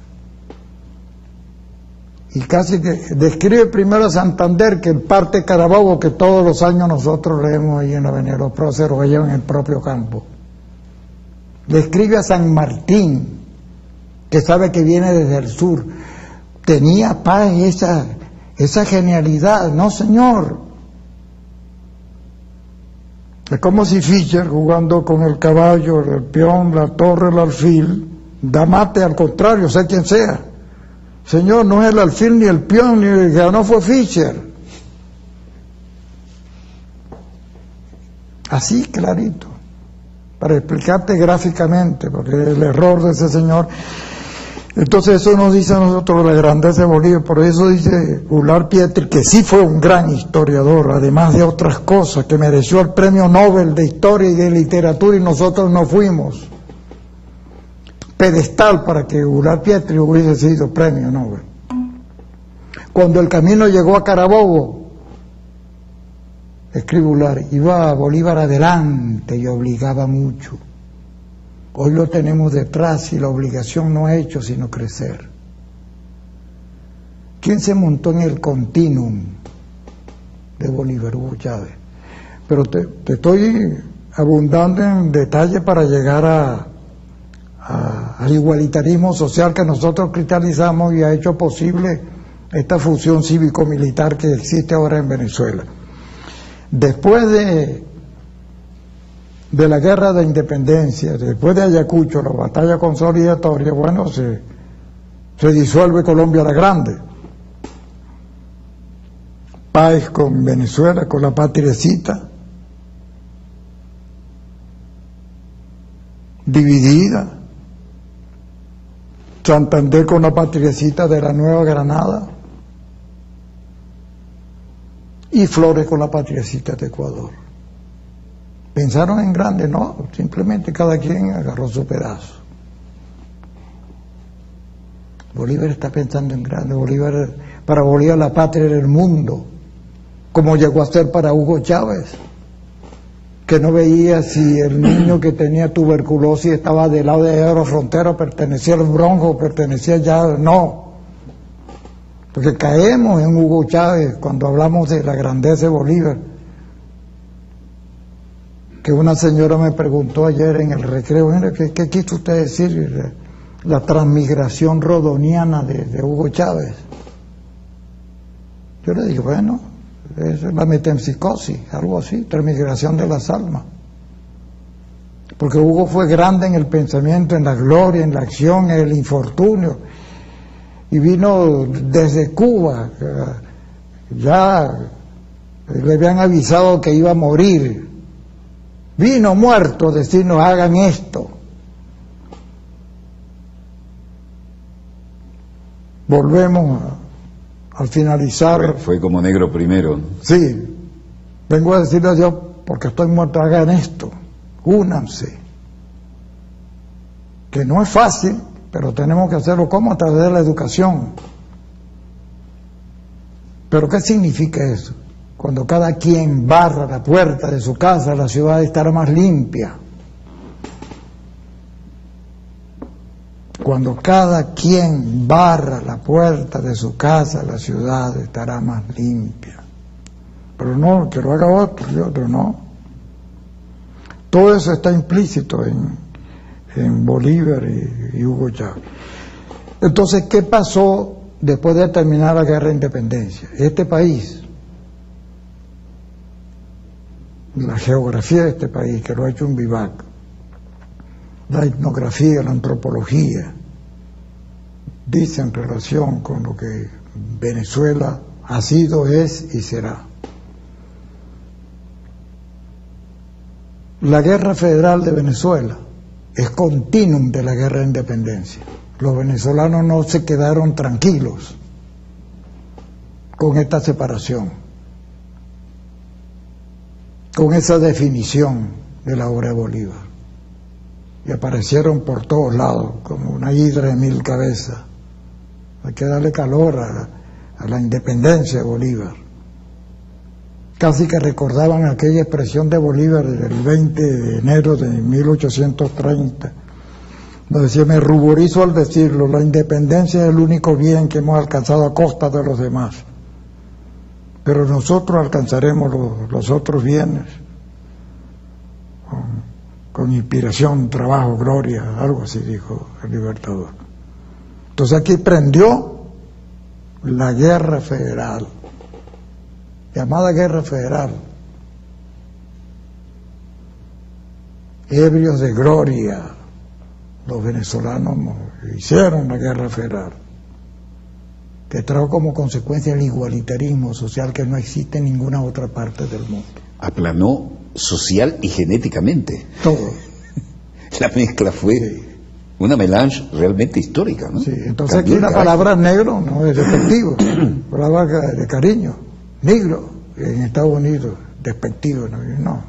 Y casi que describe primero a Santander, que en parte Carabobo, que todos los años nosotros leemos ahí en la avenida Los Próceros, allá en el propio campo. Describe a San Martín, que sabe que viene desde el sur. Tenía paz esa genialidad, no señor. Es como si Fischer, jugando con el caballo, el peón, la torre, el alfil, da mate, al contrario, sea quien sea. Señor, no es el alfil ni el peón, ni el que ganó fue Fischer. Así clarito, para explicarte gráficamente, porque el error de ese señor. Entonces eso nos dice a nosotros la grandeza de Bolívar. Por eso dice Ular Pietri, que sí fue un gran historiador, además de otras cosas, que mereció el premio Nobel de Historia y de Literatura, y nosotros no fuimos pedestal para que Ular Pietri hubiese sido premio Nobel. Cuando el camino llegó a Carabobo, escribular, iba Bolívar adelante y obligaba mucho. Hoy lo tenemos detrás y la obligación no ha hecho sino crecer. ¿Quién se montó en el continuum de Bolívar? Hugo Chávez. Pero te estoy abundando en detalle para llegar al igualitarismo social que nosotros cristalizamos y ha hecho posible esta fusión cívico-militar que existe ahora en Venezuela. Después de la guerra de independencia, después de Ayacucho, la batalla consolidatoria, bueno, se disuelve Colombia la Grande. Páez con Venezuela, con la Patriecita, dividida. Santander con la Patriecita de la Nueva Granada y Flores con la Patriecita de Ecuador. ¿Pensaron en grande? No, simplemente cada quien agarró su pedazo. Bolívar está pensando en grande. Para Bolívar la patria era el mundo, como llegó a ser para Hugo Chávez, que no veía si el niño que tenía tuberculosis estaba del lado de Eurofrontera, pertenecía al Bronco, pertenecía ya, no. Porque caemos en Hugo Chávez cuando hablamos de la grandeza de Bolívar. Que una señora me preguntó ayer en el recreo, mira, ¿qué quiso usted decir? La transmigración rodoniana de Hugo Chávez. Yo le digo, bueno, es la metempsicosis, algo así, transmigración de las almas. Porque Hugo fue grande en el pensamiento, en la gloria, en la acción, en el infortunio. Y vino desde Cuba, ya le habían avisado que iba a morir. Vino muerto a decirnos, hagan esto. Volvemos al finalizar. Fue como negro primero. Sí, vengo a decirle a Dios, porque estoy muerto, hagan esto, únanse. Que no es fácil, pero tenemos que hacerlo como a través de la educación. ¿Pero qué significa eso? Cuando cada quien barra la puerta de su casa, la ciudad estará más limpia. Cuando cada quien barra la puerta de su casa, la ciudad estará más limpia. Pero no, que lo haga otro y otro no. Todo eso está implícito en Bolívar y Hugo Chávez. Entonces, ¿qué pasó después de terminar la guerra de independencia? Este país, la geografía de este país, que lo ha hecho un vivac, la etnografía, la antropología, dice en relación con lo que Venezuela ha sido, es y será. La guerra federal de Venezuela es continuum de la guerra de independencia. Los venezolanos no se quedaron tranquilos con esta separación, con esa definición de la obra de Bolívar. Y aparecieron por todos lados, como una hidra de 1000 cabezas. Hay que darle calor a la independencia de Bolívar. Casi que recordaban aquella expresión de Bolívar del 20 de enero de 1830. Nos decía, me ruborizo al decirlo, la independencia es el único bien que hemos alcanzado a costa de los demás. Pero nosotros alcanzaremos los otros bienes con inspiración, trabajo, gloria, algo así dijo el Libertador. Entonces aquí prendió la guerra federal, llamada guerra federal. Ebrios de gloria, los venezolanos hicieron la guerra federal, que trajo como consecuencia el igualitarismo social que no existe en ninguna otra parte del mundo. Aplanó social y genéticamente. Todo. La mezcla fue una melange realmente histórica, ¿no? Sí, entonces aquí la palabra negro no es despectivo, palabra de cariño. Negro, en Estados Unidos, despectivo, no.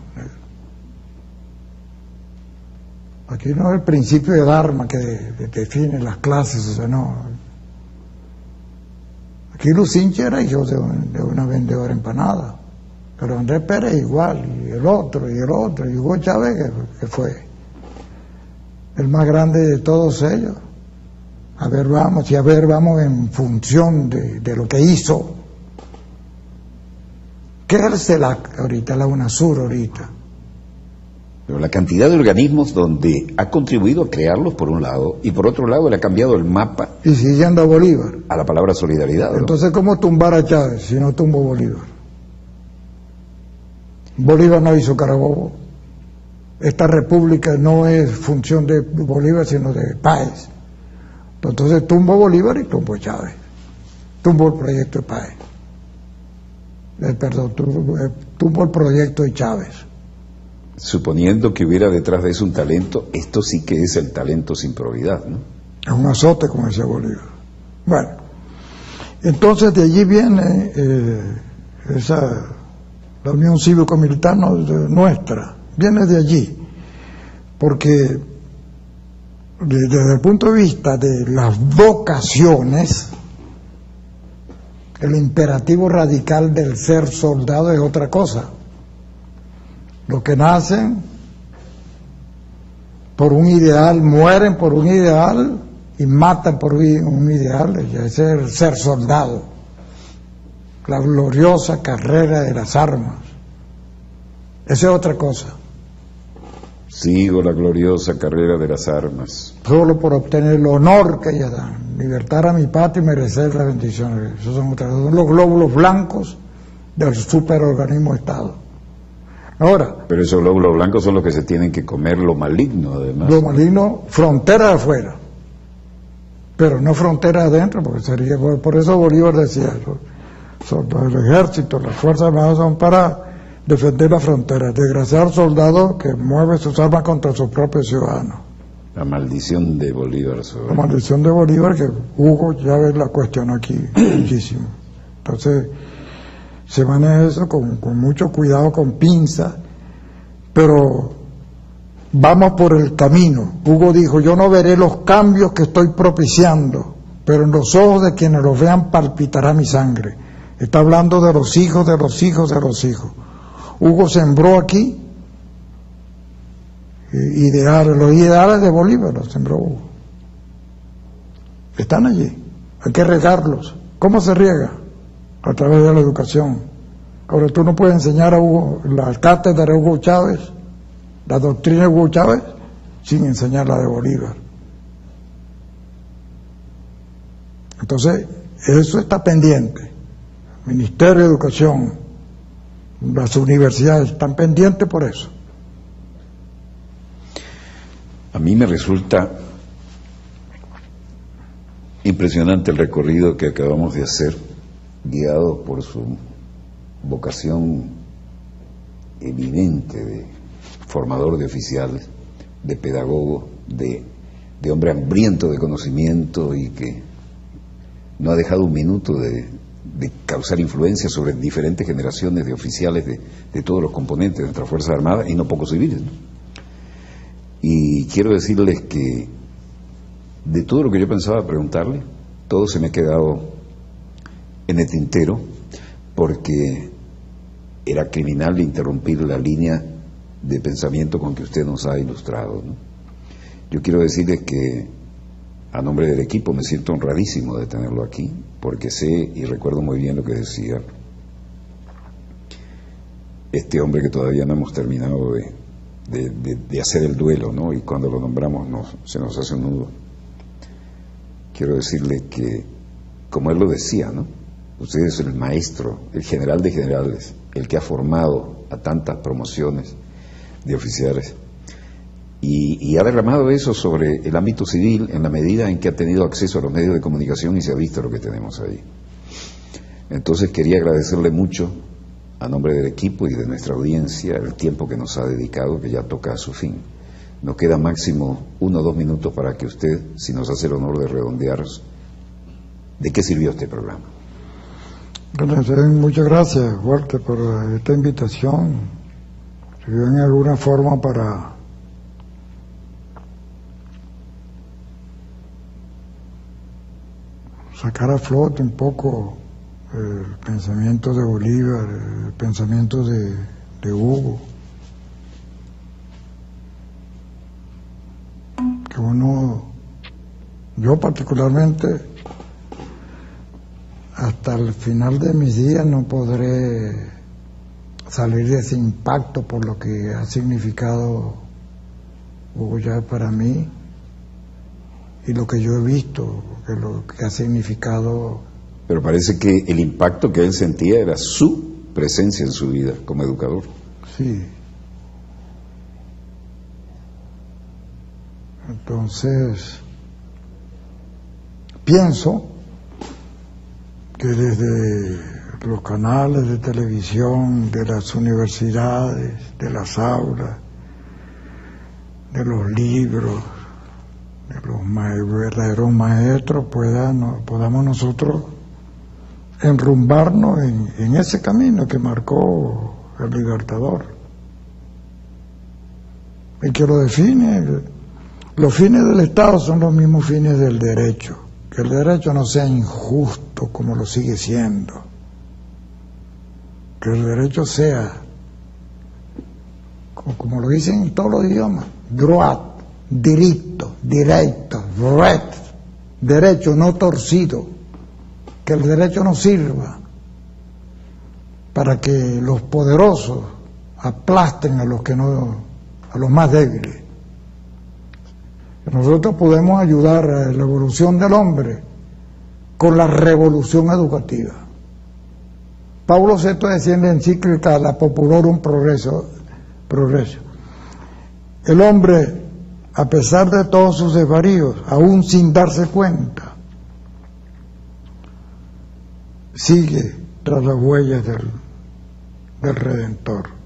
Aquí no es el principio de Dharma que define las clases, o sea, no. Aquí Lucinche era hijo de una vendedora empanada. Pero Andrés Pérez igual, y el otro, y Hugo Chávez, que fue el más grande de todos ellos. A ver, vamos en función de lo que hizo. ¿Qué es el CELAC ahorita, la UNASUR ahorita? Pero la cantidad de organismos donde ha contribuido a crearlos por un lado, y por otro lado le ha cambiado el mapa. Y siguiendo a Bolívar. A la palabra solidaridad, ¿no? Entonces, ¿cómo tumbar a Chávez si no tumbó Bolívar? Bolívar no hizo Carabobo. Esta república no es función de Bolívar, sino de Páez. Entonces tumbó Bolívar y tumbó Chávez. Tumbó el proyecto de Páez. Tumbó el proyecto de Chávez. Suponiendo que hubiera detrás de eso un talento, esto sí que es el talento sin probidad, ¿no? Es un azote, como decía Bolívar. Bueno, entonces de allí viene la Unión Cívico-Militar nuestra, viene de allí, porque desde el punto de vista de las vocaciones, el imperativo radical del ser soldado es otra cosa. Los que nacen por un ideal, mueren por un ideal y matan por un ideal, es el ser soldado, la gloriosa carrera de las armas. Esa es otra cosa. Sigo la gloriosa carrera de las armas. Solo por obtener el honor que ellas dan, libertar a mi patria y merecer las bendiciones. Esos son los glóbulos blancos del superorganismo Estado. Ahora, pero esos glóbulos blancos son los que se tienen que comer lo maligno, además. Lo maligno, frontera de afuera, pero no frontera adentro, porque sería, por eso Bolívar decía, el ejército, las fuerzas armadas son para defender la frontera, desgraciado soldado que mueve sus armas contra sus propios ciudadanos. La maldición de Bolívar. La maldición de Bolívar, que Hugo Chávez la cuestionó aquí muchísimo. Entonces, se maneja eso con mucho cuidado, con pinza, pero vamos por el camino. Hugo dijo, yo no veré los cambios que estoy propiciando, pero en los ojos de quienes los vean palpitará mi sangre. Está hablando de los hijos, de los hijos, de los hijos. Hugo sembró aquí los ideales de Bolívar los sembró Hugo. Están allí, hay que regarlos. ¿Cómo se riega? A través de la educación. Ahora tú no puedes enseñar a Hugo la cátedra de Hugo Chávez, la doctrina de Hugo Chávez, sin enseñar la de Bolívar. Entonces, eso está pendiente. El Ministerio de Educación, las universidades están pendientes por eso. A mí me resulta impresionante el recorrido que acabamos de hacer, guiado por su vocación evidente de formador de oficiales, de pedagogo, de hombre hambriento de conocimiento y que no ha dejado un minuto de causar influencia sobre diferentes generaciones de oficiales de todos los componentes de nuestras Fuerzas Armadas y no pocos civiles, ¿no? Y quiero decirles que de todo lo que yo pensaba preguntarle, todo se me ha quedado en el tintero, porque era criminal interrumpir la línea de pensamiento con que usted nos ha ilustrado, ¿no? Yo quiero decirles que a nombre del equipo me siento honradísimo de tenerlo aquí, porque sé y recuerdo muy bien lo que decía este hombre que todavía no hemos terminado de hacer el duelo, ¿no? Y cuando lo nombramos se nos hace un nudo. Quiero decirle que, como él lo decía, ¿no? Usted es el maestro, el general de generales, el que ha formado a tantas promociones de oficiales y ha derramado eso sobre el ámbito civil en la medida en que ha tenido acceso a los medios de comunicación y se ha visto lo que tenemos ahí. Entonces quería agradecerle mucho a nombre del equipo y de nuestra audiencia el tiempo que nos ha dedicado, que ya toca a su fin. Nos queda máximo 1 o 2 minutos para que usted, si nos hace el honor de redondear, ¿de qué sirvió este programa? Bueno, muchas gracias, Walter, por esta invitación. Sirvió en alguna forma para sacar a flote un poco el pensamiento de Bolívar, el pensamiento de Hugo, que yo particularmente, hasta el final de mis días no podré salir de ese impacto por lo que ha significado Hugo Chávez para mí y lo que yo he visto, lo que ha significado. Pero parece que el impacto que él sentía era su presencia en su vida como educador. Sí. Entonces, pienso que desde los canales de televisión, de las universidades, de las aulas, de los libros, de los verdaderos maestros, podamos nosotros enrumbarnos en ese camino que marcó el Libertador. Y que lo define, los fines del Estado son los mismos fines del derecho. Que el derecho no sea injusto como lo sigue siendo. Que el derecho sea, como lo dicen en todos los idiomas, droit, diritto, directo, ret, derecho no torcido. Que el derecho no sirva para que los poderosos aplasten a los que no, a los más débiles. Nosotros podemos ayudar a la evolución del hombre con la revolución educativa. Paulo VI decía en la encíclica La Populorum Progresso. El hombre, a pesar de todos sus desvaríos, aún sin darse cuenta, sigue tras las huellas del Redentor.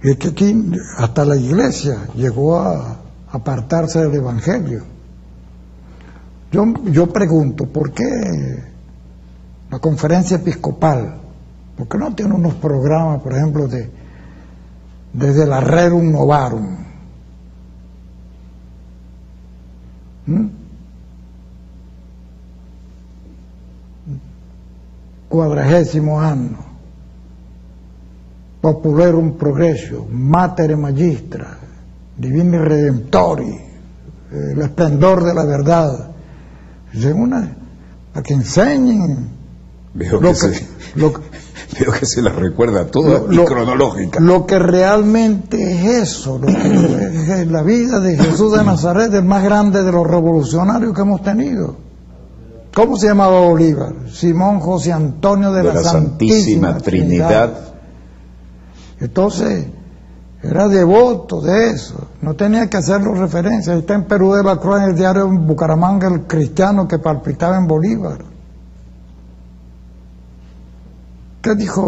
Y es que aquí hasta la Iglesia llegó a apartarse del Evangelio. Yo pregunto, ¿por qué la Conferencia Episcopal, por qué no tiene unos programas, por ejemplo, desde el Rerum Novarum? Quadragésimo anno, Populorum Progressio, Mater Magistra, Divini Redemptori, el esplendor de la verdad, para que enseñen. Veo que se las recuerda toda y cronológica. Lo que realmente es eso, lo que es la vida de Jesús de Nazaret, el más grande de los revolucionarios que hemos tenido. ¿Cómo se llamaba Bolívar? Simón José Antonio de la Santísima Trinidad. Entonces, era devoto de eso, no tenía que hacerlo referencia. Ahí está en Perú de la Cruz, en el diario en Bucaramanga, el cristiano que palpitaba en Bolívar. ¿Qué dijo?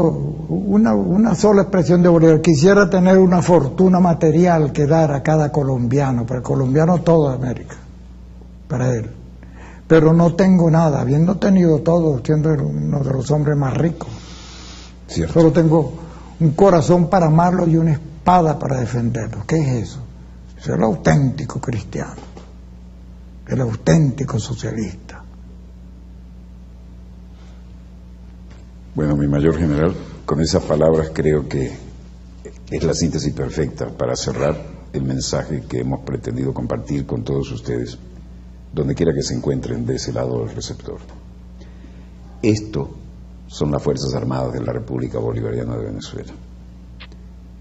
Una sola expresión de Bolívar: quisiera tener una fortuna material que dar a cada colombiano, para el colombiano toda América, para él. Pero no tengo nada, habiendo tenido todo, siendo uno de los hombres más ricos. Cierto. Solo tengo un corazón para amarlo y una espada para defenderlo. ¿Qué es eso? Es el auténtico cristiano, el auténtico socialista. Bueno, mi mayor general, con esas palabras creo que es la síntesis perfecta para cerrar el mensaje que hemos pretendido compartir con todos ustedes, donde quiera que se encuentren de ese lado del receptor. Esto son las Fuerzas Armadas de la República Bolivariana de Venezuela.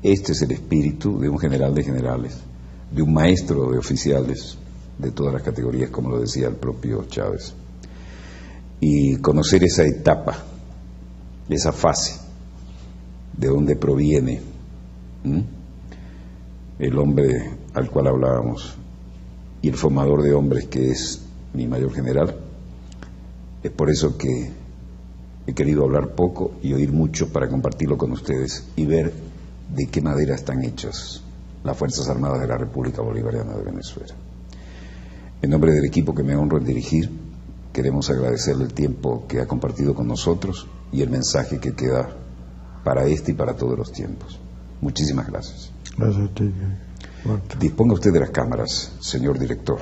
Este es el espíritu de un general de generales, de un maestro de oficiales de todas las categorías, como lo decía el propio Chávez. Y conocer esa etapa, esa fase, de dónde proviene el hombre al cual hablábamos y el formador de hombres que es mi mayor general. Es por eso que he querido hablar poco y oír mucho para compartirlo con ustedes y ver de qué madera están hechas las Fuerzas Armadas de la República Bolivariana de Venezuela. En nombre del equipo que me honro en dirigir, queremos agradecerle el tiempo que ha compartido con nosotros y el mensaje que queda para este y para todos los tiempos. Muchísimas gracias. Gracias a ti. Disponga usted de las cámaras, señor director.